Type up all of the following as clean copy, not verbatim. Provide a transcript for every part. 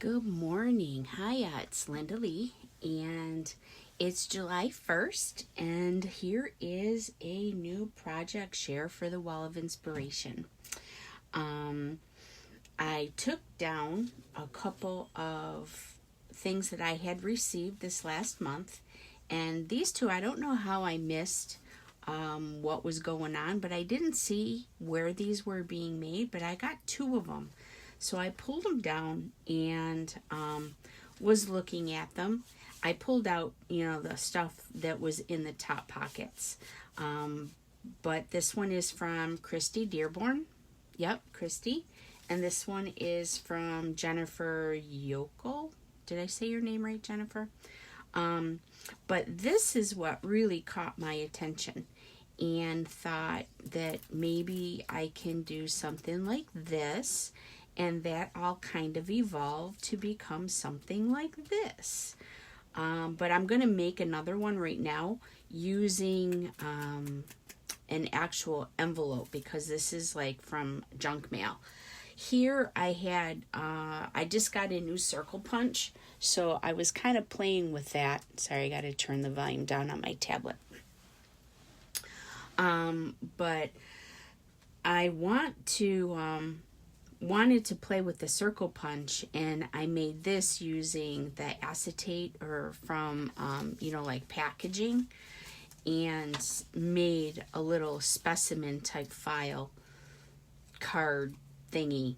Good morning. Hiya, it's LindaLee, and it's July 1st, and here is a new project share for the Wall of Inspiration. I took down a couple of things that I had received this last month, and these two, I don't know how I missed what was going on, but I didn't see where these were being made, but I got two of them. So I pulled them down and was looking at them. I pulled out, the stuff that was in the top pockets. But this one is from Christy Dearborn. Yep, Christy. And this one is from Jennifer Yokel. Did I say your name right, Jennifer? But this is what really caught my attention, and thought that maybe I can do something like this. And that all kind of evolved to become something like this. But I'm going to make another one right now using an actual envelope, because this is like from junk mail. Here I had, I just got a new circle punch, so I was kind of playing with that. Sorry, I got to turn the volume down on my tablet. But I wanted to play with the circle punch, and I made this using the acetate or from like packaging, and made a little specimen type file card thingy.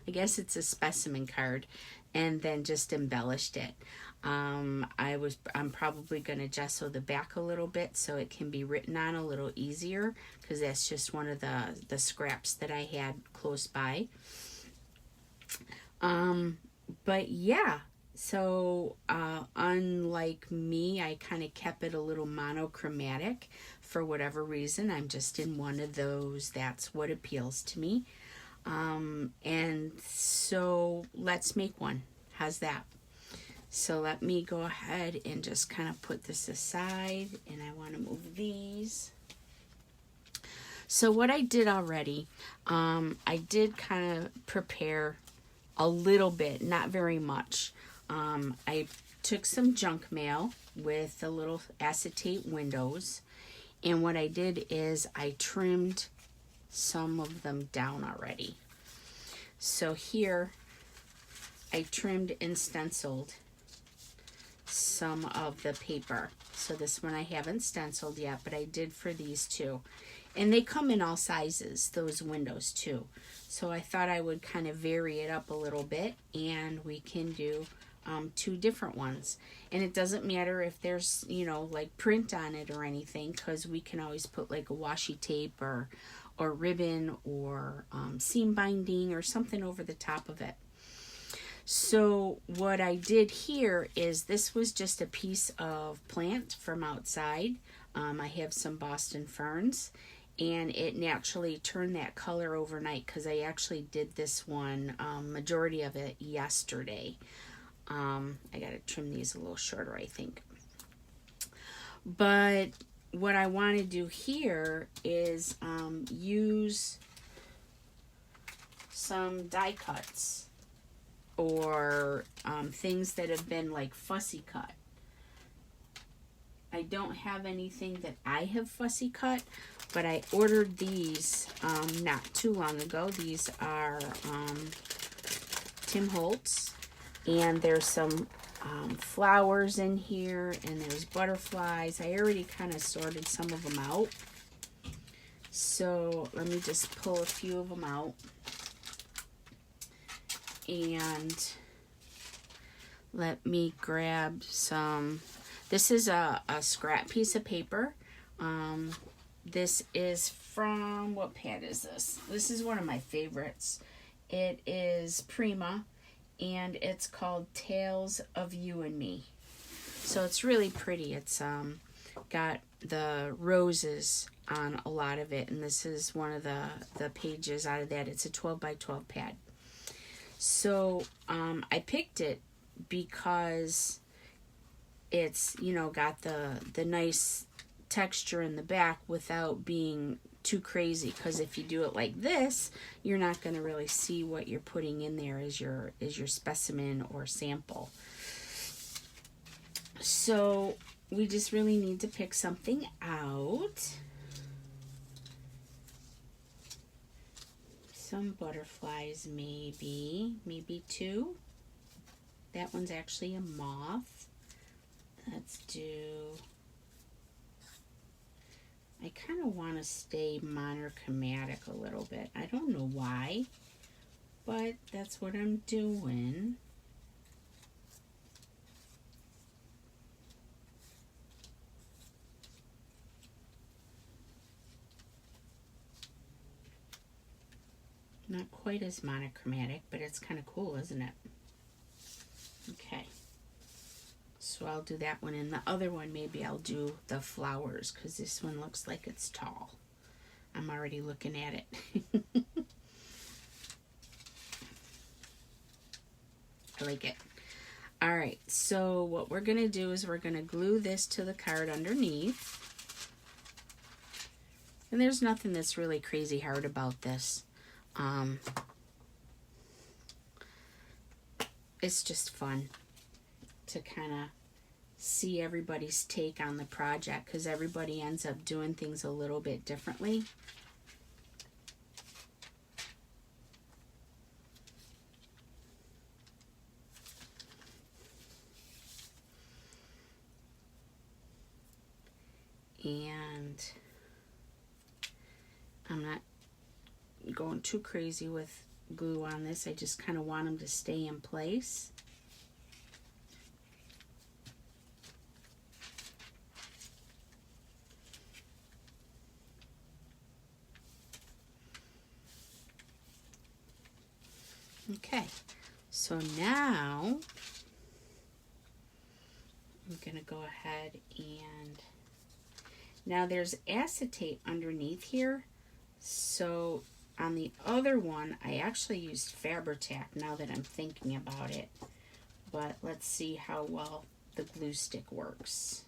I guess it's a specimen card, and then just embellished it. I'm probably going to gesso the back a little bit so it can be written on a little easier, because that's just one of the scraps that I had close by. But yeah, so unlike me, I kind of kept it a little monochromatic for whatever reason. I'm just in one of those, that's what appeals to me. And so let's make one. How's that? So let me go ahead and just kind of put this aside, and I want to move these. So what I did already, I did kind of prepare a little bit, not very much. I took some junk mail with the little acetate windows, and what I did is I trimmed some of them down already. So here I trimmed and stenciled some of the paper. So this one I haven't stenciled yet, but I did for these two. And they come in all sizes, those windows too. So I thought I would kind of vary it up a little bit, and we can do two different ones. And it doesn't matter if there's, like print on it or anything, because we can always put like a washi tape or ribbon or seam binding or something over the top of it. So what I did here is, this was just a piece of plant from outside. I have some Boston ferns, and it naturally turned that color overnight, because I actually did this one, majority of it yesterday. I got to trim these a little shorter, I think. But what I want to do here is use some die cuts, or things that have been like fussy cut. I don't have anything that I have fussy cut, but I ordered these not too long ago. These are Tim Holtz, and there's some flowers in here, and there's butterflies. I already kind of sorted some of them out. So let me just pull a few of them out. And let me grab some. This is a scrap piece of paper. This is from, what pad is this? This is one of my favorites. It is Prima, and it's called Tales of You and Me. So it's really pretty. It's got the roses on a lot of it, and this is one of the pages out of that. It's a 12 by 12 pad. So I picked it because it's, got the nice texture in the back without being too crazy, because if you do it like this, you're not going to really see what you're putting in there as your specimen or sample. So we just really need to pick something out. Some butterflies, maybe two. That one's actually a moth. Let's do, I kind of want to stay monochromatic a little bit. I don't know why, but that's what I'm doing. Not quite as monochromatic, but it's kind of cool, isn't it? Okay. So I'll do that one, and the other one maybe I'll do the flowers, because this one looks like it's tall. I'm already looking at it. I like it. All right, so what we're going to do is we're going to glue this to the card underneath. And there's nothing that's really crazy hard about this. It's just fun to kind of see everybody's take on the project, because everybody ends up doing things a little bit differently. And I'm not going too crazy with glue on this. I just kind of want them to stay in place. Okay, so now I'm going to go ahead and now there's acetate underneath here. So on the other one, I actually used Fabri-Tac now that I'm thinking about it. But let's see how well the glue stick works.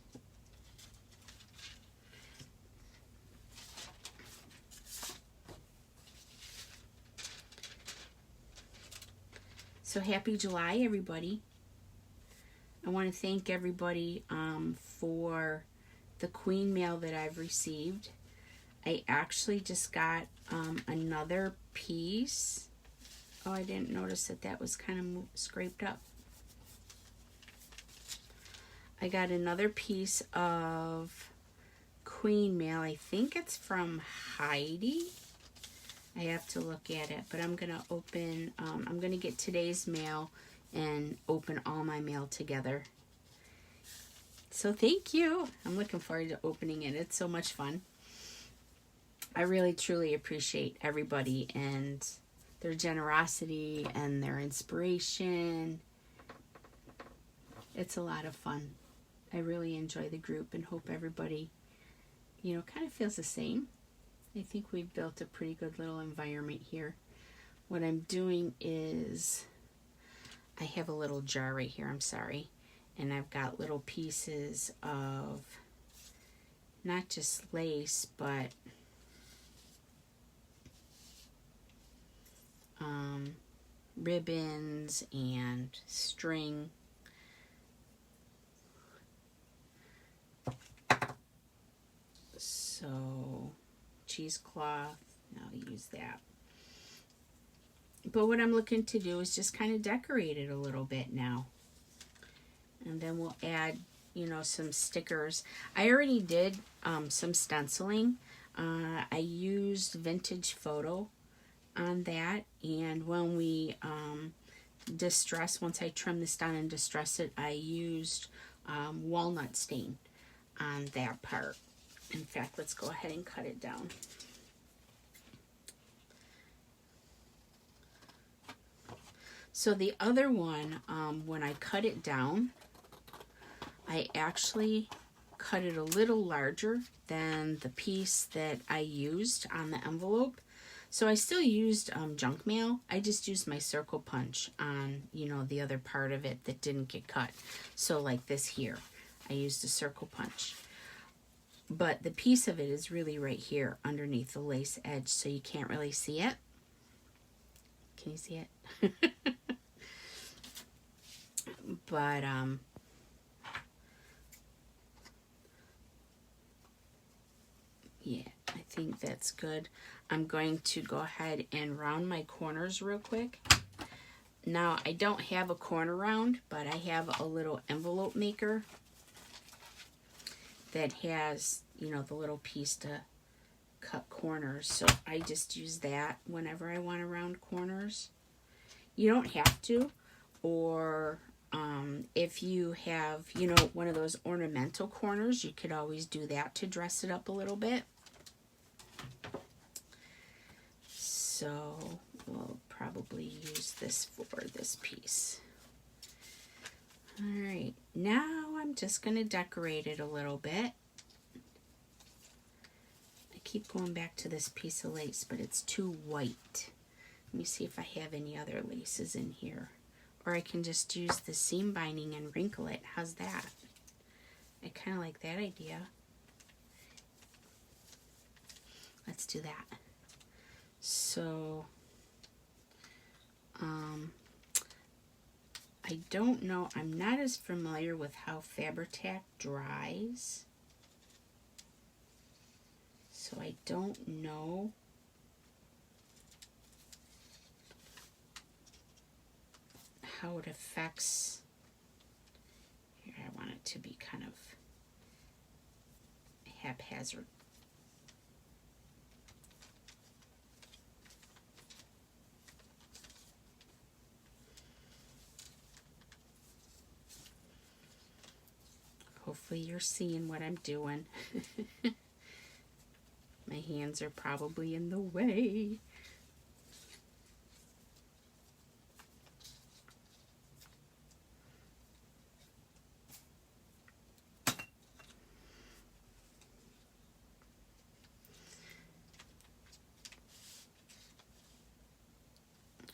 So happy July, everybody. I want to thank everybody for the queen mail that I've received. I actually just got another piece. Oh, I didn't notice that that was kind of scraped up. I got another piece of queen mail. I think it's from Heidi. I have to look at it, but I'm going to open, I'm going to get today's mail and open all my mail together. So thank you. I'm looking forward to opening it. It's so much fun. I really, truly appreciate everybody and their generosity and their inspiration. It's a lot of fun. I really enjoy the group and hope everybody, you know, kind of feels the same. I think we've built a pretty good little environment here. What I'm doing is, I have a little jar right here, I'm sorry, and I've got little pieces of not just lace, but ribbons and string. So cheesecloth, I'll use that. But what I'm looking to do is just kind of decorate it a little bit now. And then we'll add, you know, some stickers. I already did some stenciling. I used Vintage Photo on that. And when we distress, once I trim this down and distress it, I used walnut stain on that part. In fact, let's go ahead and cut it down. So the other one, when I cut it down, I actually cut it a little larger than the piece that I used on the envelope. So I still used junk mail. I just used my circle punch on, you know, the other part of it that didn't get cut. So like this here, I used a circle punch. but the piece of it is really right here underneath the lace edge, so you can't really see it. Can you see it? But yeah, I think that's good. I'm going to go ahead and round my corners real quick. Now, I don't have a corner round, but I have a little envelope maker that has, you know, the little piece to cut corners. So I just use that whenever I want to round corners. You don't have to, or if you have, you know, one of those ornamental corners, you could always do that to dress it up a little bit. So we'll probably use this for this piece. All right, now I'm just going to decorate it a little bit. I keep going back to this piece of lace, but it's too white. Let me see if I have any other laces in here. Or I can just use the seam binding and wrinkle it. How's that? I kind of like that idea. Let's do that. So, I don't know. I'm not as familiar with how Fabri-Tac dries. So I don't know how it affects. Here, I want it to be kind of haphazard. Hopefully you're seeing what I'm doing. My hands are probably in the way.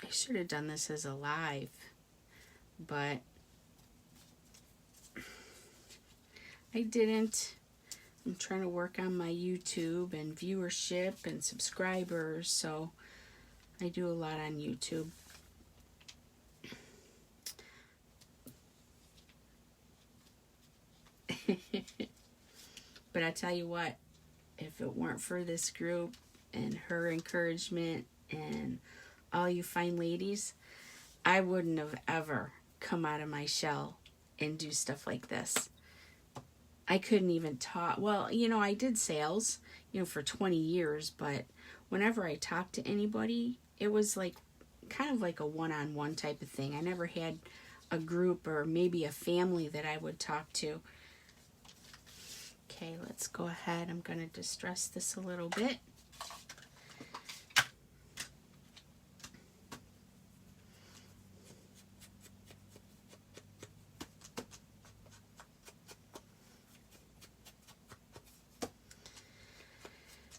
I should have done this as a live, but I didn't. I'm trying to work on my YouTube and viewership and subscribers, so I do a lot on YouTube. But I tell you what, if it weren't for this group and her encouragement and all you fine ladies, I wouldn't have ever come out of my shell and do stuff like this. I couldn't even talk. Well, you know, I did sales, you know, for 20 years, but whenever I talked to anybody, it was like kind of like a one-on-one type of thing. I never had a group or maybe a family that I would talk to. Okay, let's go ahead. I'm going to distress this a little bit.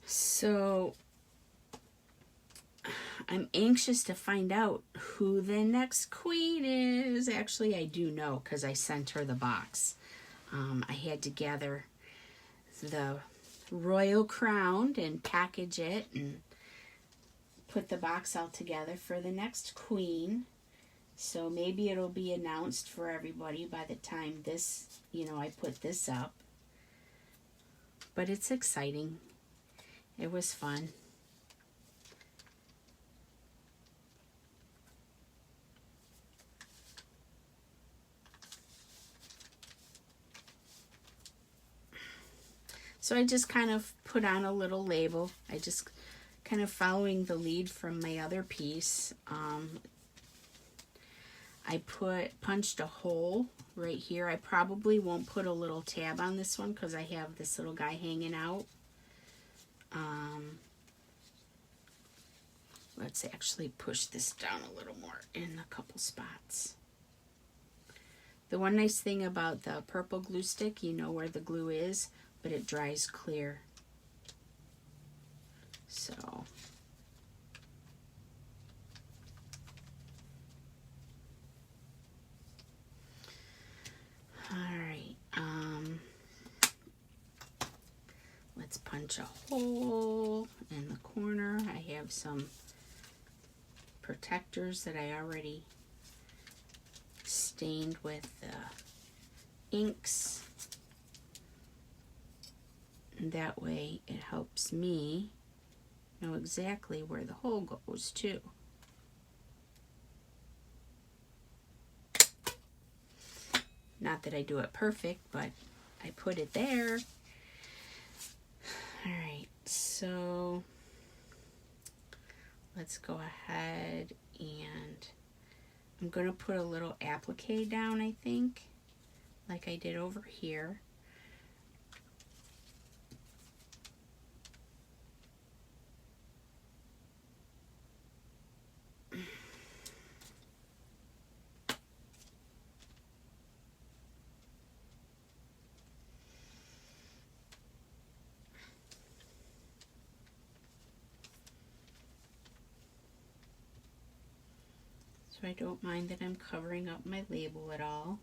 So I'm anxious to find out who the next queen is. Actually, I do know because I sent her the box. I had to gather the royal crown and package it and put the box all together for the next queen. So maybe it'll be announced for everybody by the time this, you know, I put this up. But it's exciting. It was fun. So I just kind of put on a little label. I just kind of following the lead from my other piece. I punched a hole right here. I probably won't put a little tab on this one because I have this little guy hanging out. Let's actually push this down a little more in a couple spots. The one nice thing about the purple glue stick, you know where the glue is, but it dries clear. So all right. punch a hole in the corner. I have some protectors that I already stained with inks. And that way it helps me know exactly where the hole goes too. Not that I do it perfect, but I put it there. Alright, so let's go ahead and I'm going to put a little applique down, I think, like I did over here. So I don't mind that I'm covering up my label at all.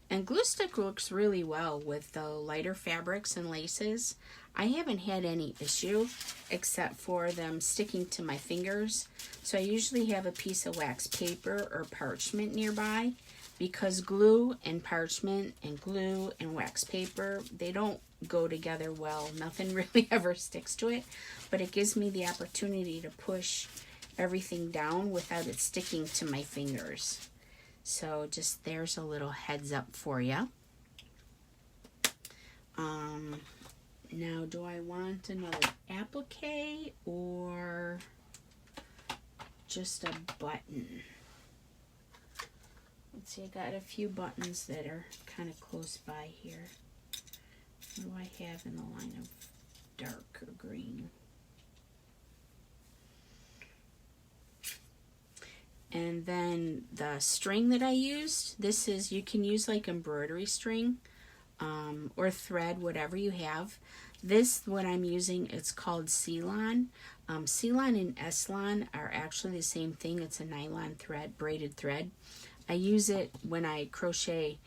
And glue stick works really well with the lighter fabrics and laces. I haven't had any issue except for them sticking to my fingers. So I usually have a piece of wax paper or parchment nearby, because glue and parchment and glue and wax paper, they don't go together well. Nothing really ever sticks to it, but it gives me the opportunity to push everything down without it sticking to my fingers. So just there's a little heads up for you. Now, do I want another applique or just a button? Let's see, I got a few buttons that are kind of close by here. What do I have in the line of dark or green? And then the string that I used, this is, you can use like embroidery string or thread, whatever you have. This, what I'm using, it's called Ceylon. Ceylon and Eslon are actually the same thing. It's a nylon thread, braided thread. I use it when I crochet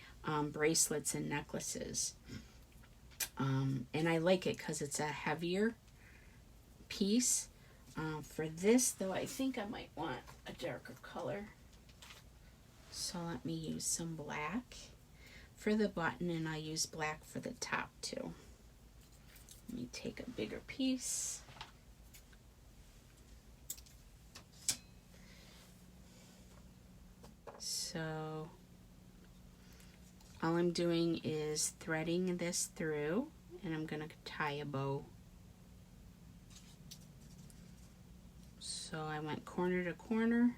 bracelets and necklaces. And I like it because it's a heavier piece. For this, though, I think I might want a darker color. So let me use some black for the button, and I'll use black for the top too. Let me take a bigger piece. So all I'm doing is threading this through, and I'm going to tie a bow. So I went corner to corner,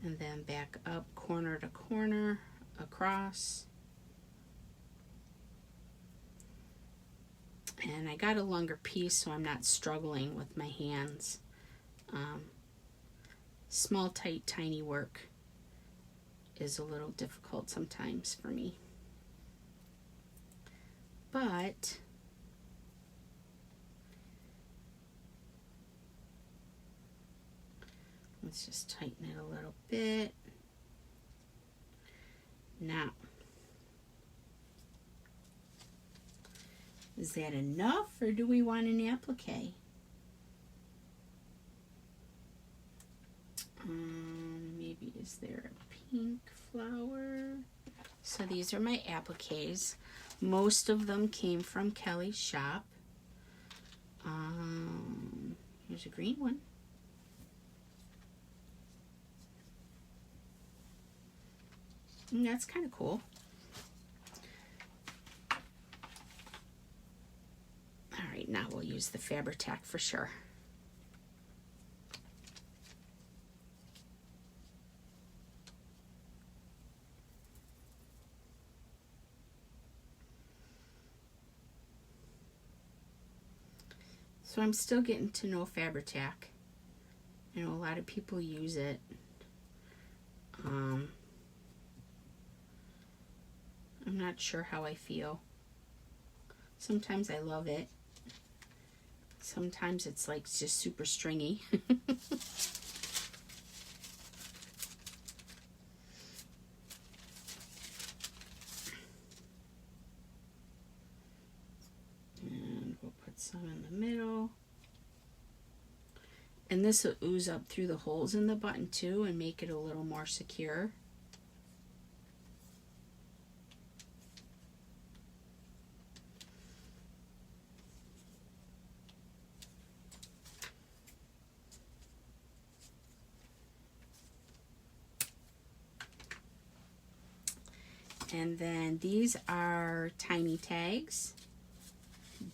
and then back up corner to corner, across. And I got a longer piece so I'm not struggling with my hands. Small, tight, tiny work is a little difficult sometimes for me. But let's just tighten it a little bit. Now, is that enough, or do we want an applique? Maybe, is there a pink flower? So these are my appliques. Most of them came from Kelly's shop. Here's a green one. And that's kind of cool. All right, now we'll use the Fabri-Tac for sure. So I'm still getting to know Fabri-Tac. I know a lot of people use it. I'm not sure how I feel. Sometimes I love it. Sometimes it's like just super stringy. And this will ooze up through the holes in the button too and make it a little more secure. And then these are tiny tags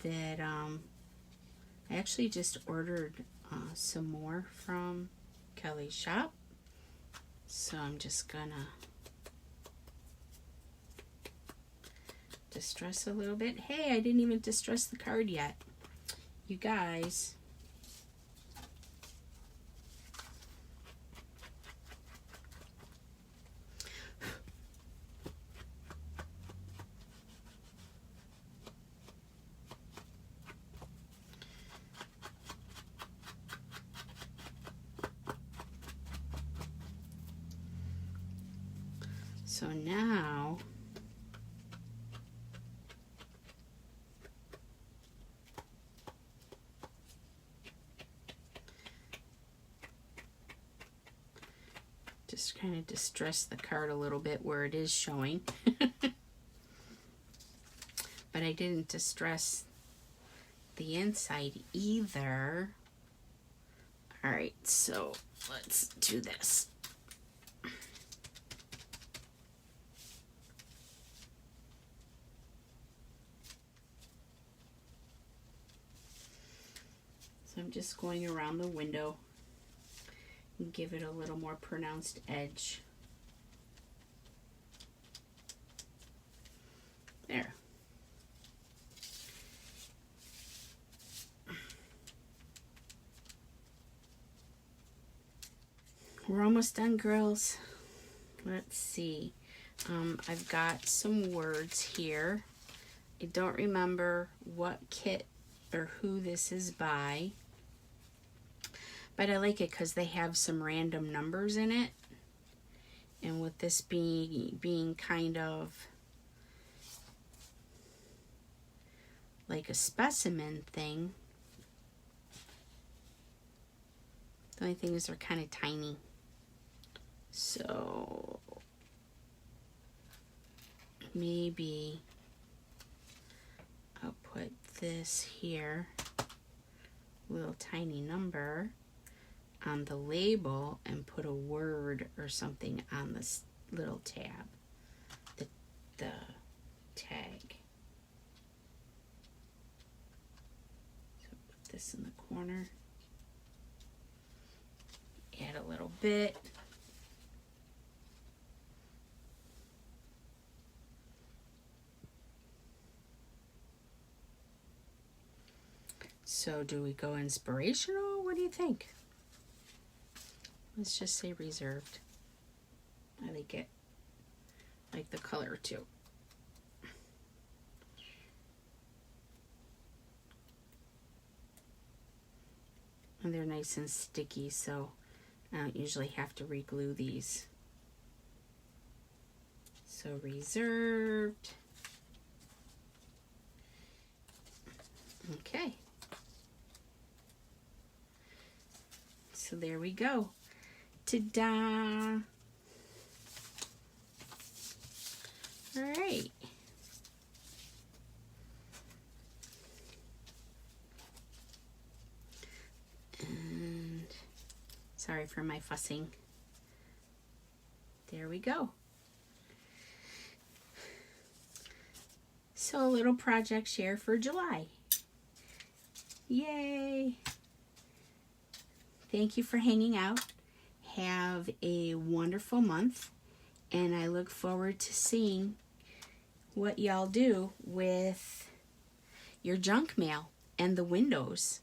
that I actually just ordered some more from Kelly's shop. So I'm just gonna distress a little bit. Hey, I didn't even distress the card yet. You guys. So now just kind of distress the card a little bit where it is showing. But I didn't distress the inside either. All right, so let's do this. So I'm just going around the window and give it a little more pronounced edge. There. We're almost done, girls. Let's see. I've got some words here. I don't remember what kit or who this is by, but I like it because they have some random numbers in it. And with this being kind of like a specimen thing, the only thing is they're kind of tiny. So maybe I'll put this here, little tiny number on the label, and put a word or something on this little tab, the tag. So put this in the corner, add a little bit. So do we go inspirational? What do you think? Let's just say reserved. I like it. I like the color too. And they're nice and sticky, so I don't usually have to re-glue these. So reserved. Okay. So there we go. Ta-da! All right. And sorry for my fussing. There we go. So a little project share for July. Yay! Thank you for hanging out. Have a wonderful month, and I look forward to seeing what y'all do with your junk mail and the windows.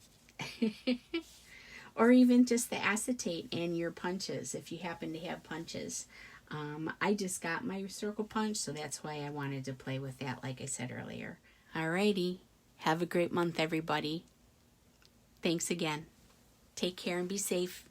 Or even just the acetate and your punches, if you happen to have punches. I just got my circle punch, so that's why I wanted to play with that, like I said earlier. Alrighty, have a great month, everybody. Thanks again. Take care and be safe.